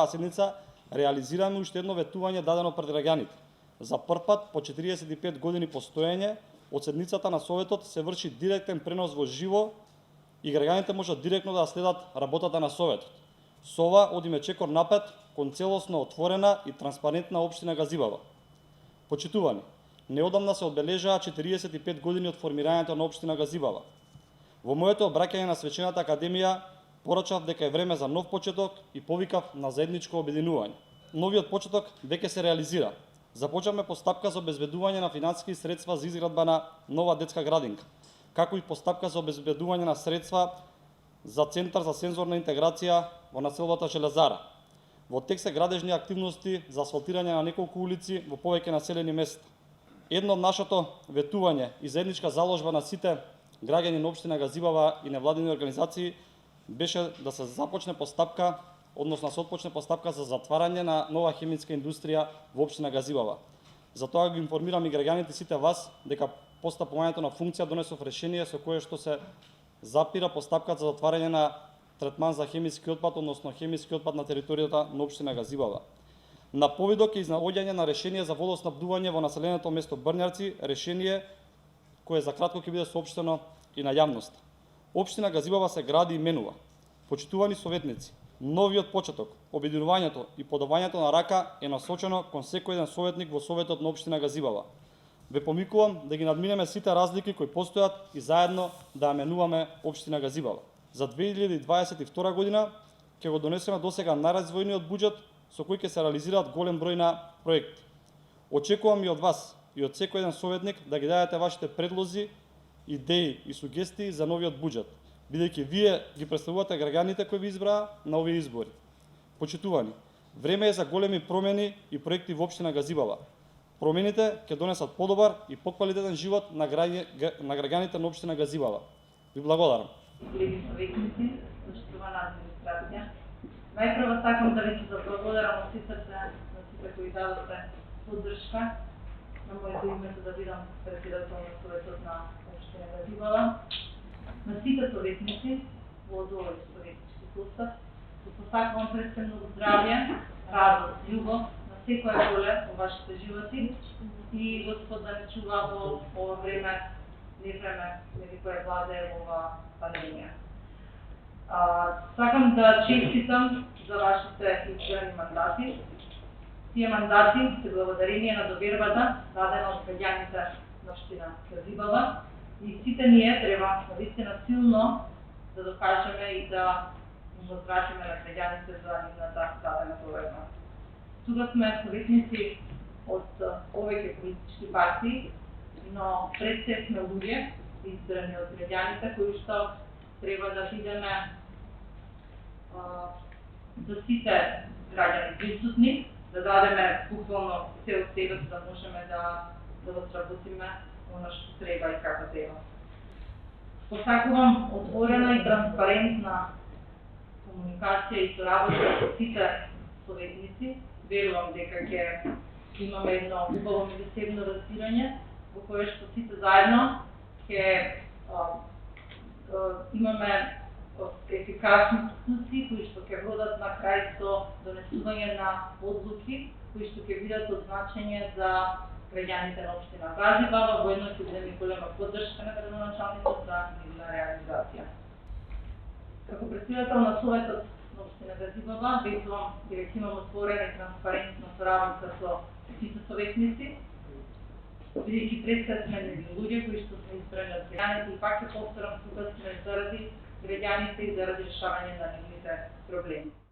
оваа седница реализираме уште едно ветување дадено пред граѓаните. За прв пат по 45 години постоење од седницата на Советот се врши директен пренос во живо и граѓаните можат директно да следат работата на Советот. Со ова одиме чекор напред кон целосно отворена и транспарентна општина Газибава. Почитувани, неодамна се одбележаа 45 години од формирањето на општина Газибава. Во моето обраќање на Свечената академија порачав дека е време за нов почеток и повикав на заедничко обединување. Новиот почеток веќе се реализира. Започнавме постапка за обезбедување на финансиски средства за изградба на нова детска градинка, како и постапка за обезбедување на средства за Центар за сензорна интеграција во населбата Железара. Во тек се градежни активности за асфалтирање на неколку улици во повеќе населени места. Едно од нашето ветување и заедничка заложба на сите граѓани на општина Газибава и невладини организации беше да се започне постапка, односно се отпочне постапка за затварање на нова хемиска индустрија во општина Газибава. Затоа ги информирам и граѓаните сите вас дека постапувањето на функција донесов решение со кое што се запира постапката за затварање на третман за хемиски отпад, односно хемиски отпад на територијата на општина Газибава. На повидок е изнаоѓање на решение за водоснабдување во населеното место Брњарци, решение кое за кратко ќе биде соопштено и на јавноста. Општина Газибава се гради и менува. Почитувани советници, новиот почеток, обединувањето и подавањето на рака е насочено кон секој еден советник во Советот на општина Газибава. Ве помикувам да ги надминеме сите разлики кои постојат и заедно да ја менуваме општина Газибава. За 2022 година ќе го донесеме досега најразвојниот буџет со кој ќе се реализираат голем број на проекти. Очекувам и од вас и од секој еден советник да ги дадете вашите предлози, идеи и сугестии за новиот буџет, бидејќи вие ги представувате граѓаните кои ви избраа на овие избори. Почитувани, време е за големи промени и проекти во општина Газибава. Промените ќе донесат подобар и поквалитетен живот на граѓаните на општина Газибава. Ви благодарам. Колеги советници, почитувана администрација, најпрво сакам да ви се заблагодарам од сите на сите кои дадовте поддршка на моето име да бидам председател на Советот на општина Газибава, на сите советници во овој советнички состав. Посакувам пресвено здравје, радост, љубов на секоја поле во вашите животи и Господ да не чува во ова време, невреме, меѓу кое владее ова пандемија. Сакам да честитам за вашите избрани мандати. Тие мандати се благодарение на довербата дадена од граѓаните на општина Газибава и сите ние треба навистина силно да докажеме и да возвратиме на граѓаните за нивната дадена доверба. Тука сме советници од повеќе политички партии, но пред се сме луѓе избрани од граѓаните кои што треба да бидеме за сите граѓани присутни, да дадеме буквално се од себе за да можеме да разработиме она што треба и како треба. Посакувам отворена и транспарентна комуникација и соработа со сите советници. Верувам дека ќе имаме едно убаво меѓусебно разбирање во кое што сите заедно ќе имаме ефикасни институции кои што ќе водат на крај со донесување на одлуки кои што ќе бидат од значење за граѓаните на општина Газибава, воедно ќе бидеме голема поддршка на градоначалникот за нивна реализација. Како председател на Советот на општина Газибава, ветувам дека имам отворена и транспарентна соработка со сите советници, бидејќи пред се сме невини луѓе кои што сме избрани од граѓаните и пак ќе повторам, тука сме заради граѓаните и заради решавање на нивните проблеми.